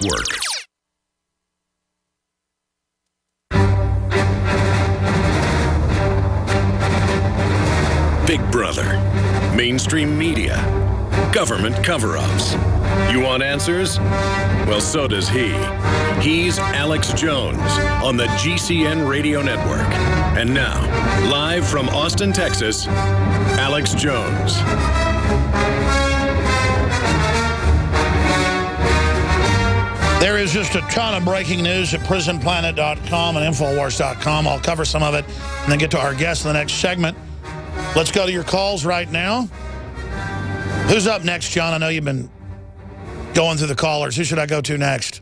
Network. Big Brother, mainstream media, government cover-ups. You want answers? Well, so does he. He's Alex Jones on the GCN Radio Network. And now, live from Austin, Texas, Alex Jones. There is just a ton of breaking news at prisonplanet.com and Infowars.com. I'll cover some of it and then get to our guest in the next segment. Let's go to your calls right now. Who's up next, John? I know you've been going through the callers. Who should I go to next?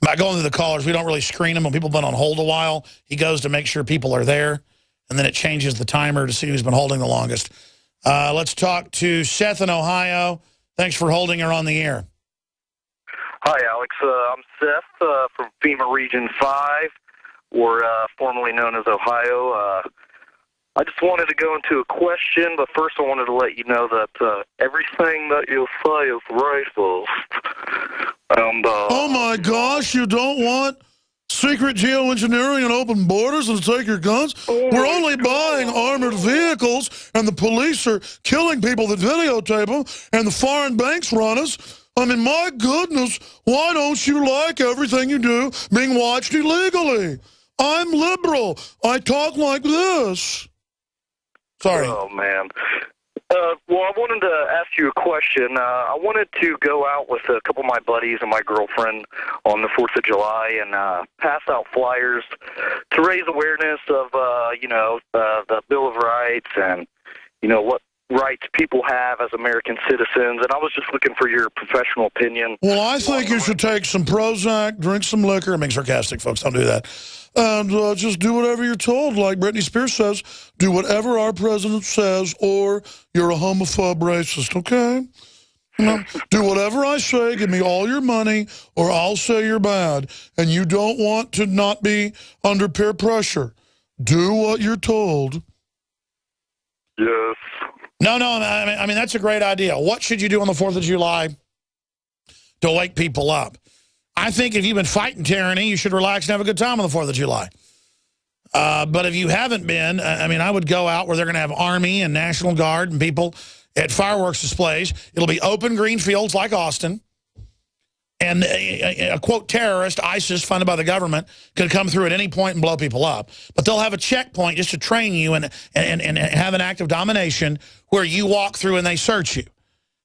By going through the callers, we don't really screen them. When people have been on hold a while, he goes to make sure people are there, and then it changes the timer to see who's been holding the longest. Let's talk to Seth in Ohio. Thanks for holding her on the air. Hi, Alex. I'm Seth from FEMA Region 5, or formerly known as Ohio. I just wanted to go into a question, but first I wanted to let you know that everything that you say is racist. And, oh, my gosh, you don't want secret geoengineering and open borders and to take your guns? We're only buying armored vehicles, and the police are killing people that videotape them, and the foreign banks run us. I mean, my goodness, why don't you like everything you do being watched illegally? I'm liberal. I talk like this. Sorry. Oh, man. Well, I wanted to ask you a question. I wanted to go out with a couple of my buddies and my girlfriend on the 4th of July and pass out flyers to raise awareness of, the Bill of Rights and, what rights people have as American citizens. And I was just looking for your professional opinion. Well, I think you should take some Prozac, drink some liquor. I'm being sarcastic, folks. Don't do that. And just do whatever you're told. Like Britney Spears says, do whatever our president says, or you're a homophobe racist, okay? Do whatever I say, give me all your money, or I'll say you're bad. And you don't want to not be under peer pressure. Do what you're told. Yes. No, I mean, that's a great idea. What should you do on the 4th of July to wake people up? I think if you've been fighting tyranny, you should relax and have a good time on the 4th of July. But if you haven't been, I mean, I would go out where they're going to have Army and National Guard and people at fireworks displays. It'll be open green fields like Austin. And a quote, terrorist, ISIS, funded by the government, could come through at any point and blow people up. But they'll have a checkpoint just to train you and have an act of domination where you walk through and they search you.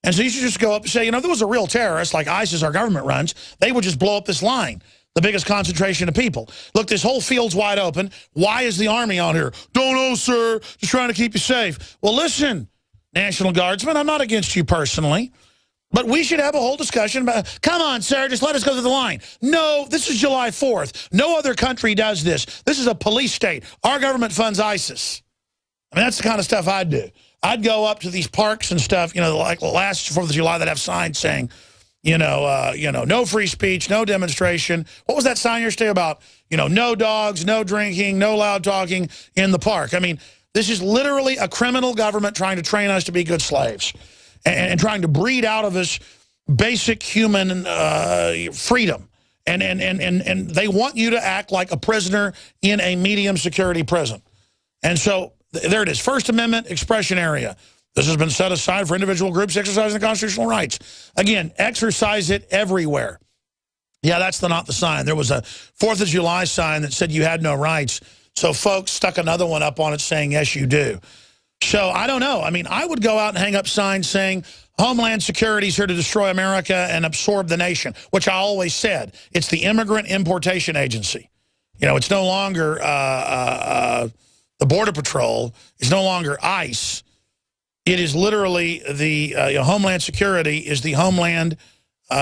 And so you should just go up and say, if there was a real terrorist like ISIS our government runs, they would just blow up this line, the biggest concentration of people. Look, this whole field's wide open. Why is the Army on here? Don't know, sir. Just trying to keep you safe. Well, listen, National Guardsmen, I'm not against you personally. But we should have a whole discussion about, come on, sir, just let us go through the line. No, this is July 4th. No other country does this. This is a police state. Our government funds ISIS. I mean, that's the kind of stuff I'd do. I'd go up to these parks and stuff, like last 4th of July that have signs saying, no free speech, no demonstration. What was that sign yesterday about, no dogs, no drinking, no loud talking in the park? I mean, this is literally a criminal government trying to train us to be good slaves. And trying to breed out of us basic human freedom. And they want you to act like a prisoner in a medium security prison. And so there it is, First Amendment expression area. This has been set aside for individual groups exercising their constitutional rights. Again, exercise it everywhere. Yeah, that's not the sign. There was a 4th of July sign that said you had no rights. So folks stuck another one up on it saying, yes, you do. So I don't know. I mean, I would go out and hang up signs saying Homeland Security is here to destroy America and absorb the nation, which I always said. It's the Immigrant Importation Agency. It's no longer the Border Patrol. It's no longer ICE. It is literally the Homeland Security is the Homeland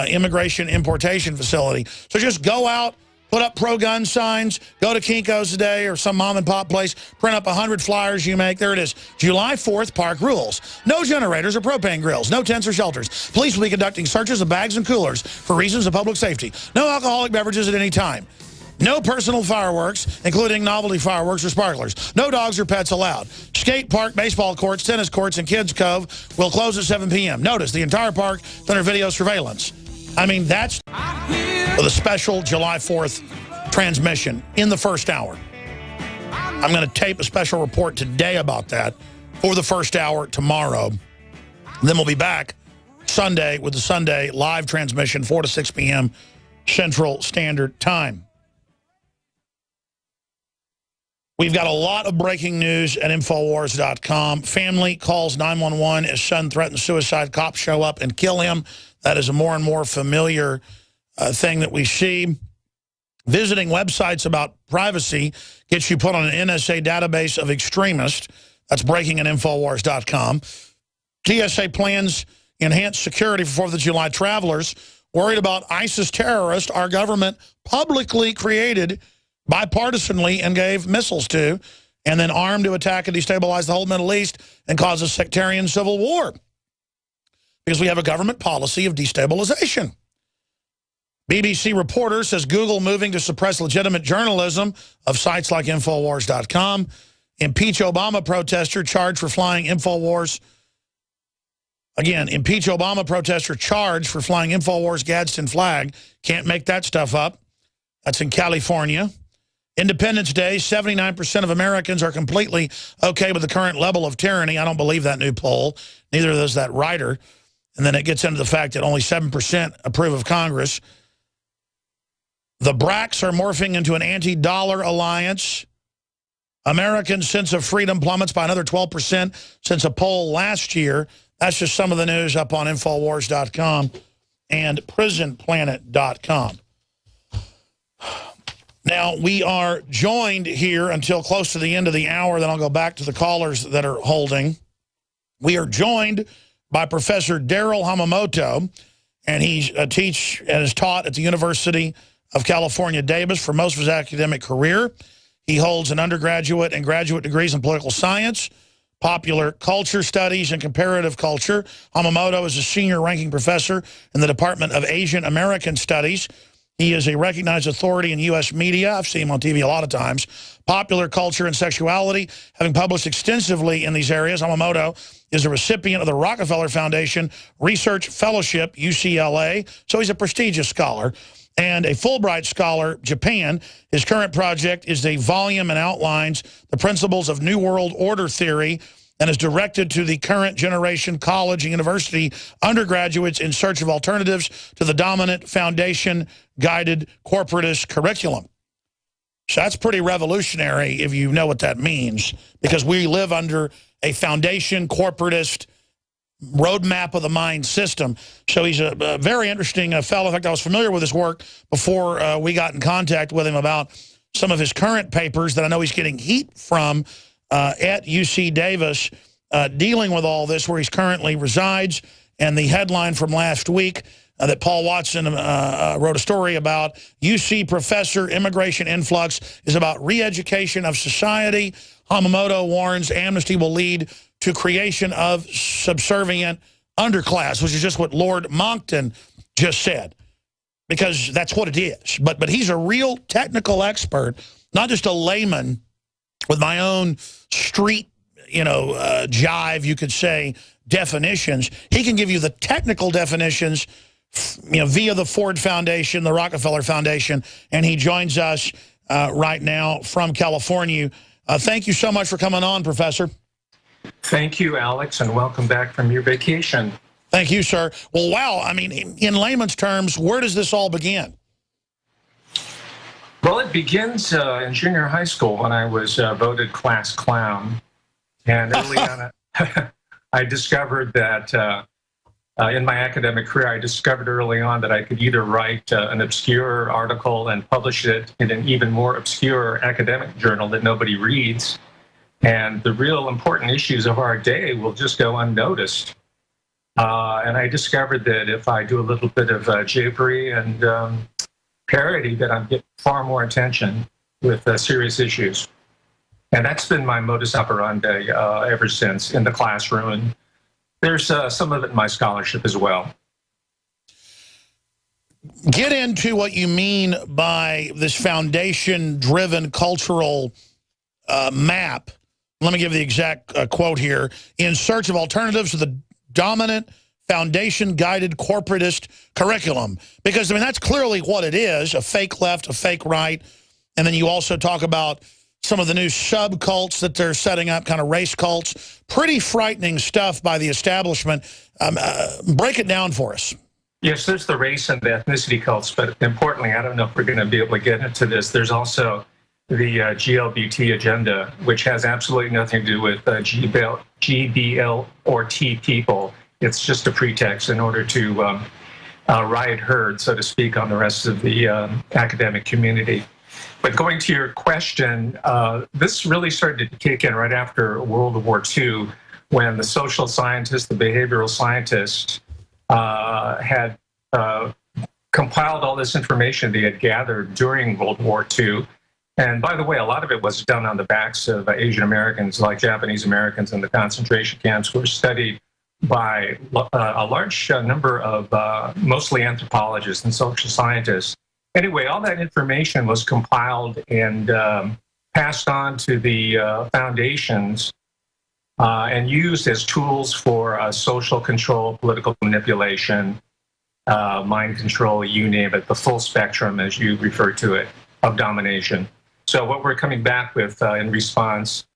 Immigration Importation Facility. So just go out. Put up pro-gun signs, go to Kinko's today or some mom-and-pop place, print up 100 flyers you make. There it is. July 4th, park rules. No generators or propane grills. No tents or shelters. Police will be conducting searches of bags and coolers for reasons of public safety. No alcoholic beverages at any time. No personal fireworks, including novelty fireworks or sparklers. No dogs or pets allowed. Skate park, baseball courts, tennis courts, and Kids Cove will close at 7 p.m. Notice, the entire park is under video surveillance. I mean, that's... with a special July 4th transmission in the first hour. I'm going to tape a special report today about that for the first hour tomorrow. Then we'll be back Sunday with the Sunday live transmission, 4 to 6 p.m. Central Standard Time. We've got a lot of breaking news at Infowars.com. Family calls 911 as son threatens suicide. Cops show up and kill him. That is a more and more familiar thing that we see. Visiting websites about privacy gets you put on an NSA database of extremists. That's breaking at Infowars.com. TSA plans enhanced security for 4th of July travelers. Worried about ISIS terrorists our government publicly created bipartisanly and gave missiles to, and then armed to attack and destabilize the whole Middle East and cause a sectarian civil war. Because we have a government policy of destabilization. BBC reporter says Google moving to suppress legitimate journalism of sites like Infowars.com. Impeach Obama protester charged for flying Infowars. Again, impeach Obama protester charged for flying Infowars Gadsden flag. Can't make that stuff up. That's in California. Independence Day, 79% of Americans are completely okay with the current level of tyranny. I don't believe that new poll. Neither does that writer. And then it gets into the fact that only 7% approve of Congress. The BRACs are morphing into an anti-dollar alliance. Americans' sense of freedom plummets by another 12% since a poll last year. That's just some of the news up on Infowars.com and PrisonPlanet.com. Now, we are joined here until close to the end of the hour. Then I'll go back to the callers that are holding. We are joined by Professor Daryl Hamamoto, and he teaches and is taught at the University of California, Davis for most of his academic career. He holds an undergraduate and graduate degrees in political science, popular culture studies, and comparative culture. Hamamoto is a senior ranking professor in the Department of Asian American Studies. He is a recognized authority in U.S. media. I've seen him on TV a lot of times. Popular culture and sexuality, having published extensively in these areas. Hamamoto is a recipient of the Rockefeller Foundation Research Fellowship, UCLA, so he's a prestigious scholar. And a Fulbright Scholar, Japan. His current project is the volume and outlines the principles of New World Order theory and is directed to the current generation college and university undergraduates in search of alternatives to the dominant foundation-guided corporatist curriculum. So that's pretty revolutionary if you know what that means, because we live under a foundation corporatist roadmap of the mind system. So he's a very interesting fellow. In fact, I was familiar with his work before we got in contact with him about some of his current papers that I know he's getting heat from at UC Davis, dealing with all this, where he's currently resides. And the headline from last week that Paul Watson wrote a story about, UC professor immigration influx is about re-education of society. Hamamoto warns amnesty will lead to creation of subservient underclass, which is just what Lord Monckton just said, because that's what it is. But he's a real technical expert, not just a layman with my own street, jive, you could say, definitions. He can give you the technical definitions, via the Ford Foundation, the Rockefeller Foundation, and he joins us right now from California. Thank you so much for coming on, Professor. Thank you, Alex, and welcome back from your vacation. Thank you, sir. Well, wow, I mean, in layman's terms, where does this all begin? Well, it begins in junior high school when I was voted class clown. And early on, I discovered that in my academic career, I discovered early on that I could either write an obscure article and publish it in an even more obscure academic journal that nobody reads, and the real important issues of our day will just go unnoticed. And I discovered that if I do a little bit of japery and parody, that I'm getting far more attention with serious issues. And that's been my modus operandi ever since in the classroom. And there's some of it in my scholarship as well. Get into what you mean by this foundation-driven cultural map. Let me give the exact quote here. In search of alternatives to the dominant foundation-guided corporatist curriculum. Because, I mean, that's clearly what it is, a fake left, a fake right. And then you also talk about some of the new subcults that they're setting up, kind of race cults. Pretty frightening stuff by the establishment. Break it down for us. Yes, there's the race and the ethnicity cults, but importantly, I don't know if we're going to be able to get into this, there's also the GLBT agenda, which has absolutely nothing to do with GBL or T people. It's just a pretext in order to riot herd, so to speak, on the rest of the academic community. But going to your question, this really started to kick in right after World War II, when the social scientists, the behavioral scientists, had compiled all this information they had gathered during World War II. And by the way, a lot of it was done on the backs of Asian Americans, like Japanese Americans in the concentration camps, who were studied by a large number of mostly anthropologists and social scientists. Anyway, all that information was compiled and passed on to the foundations and used as tools for social control, political manipulation, mind control, you name it, the full spectrum, as you refer to it, of domination. So what we're coming back with in response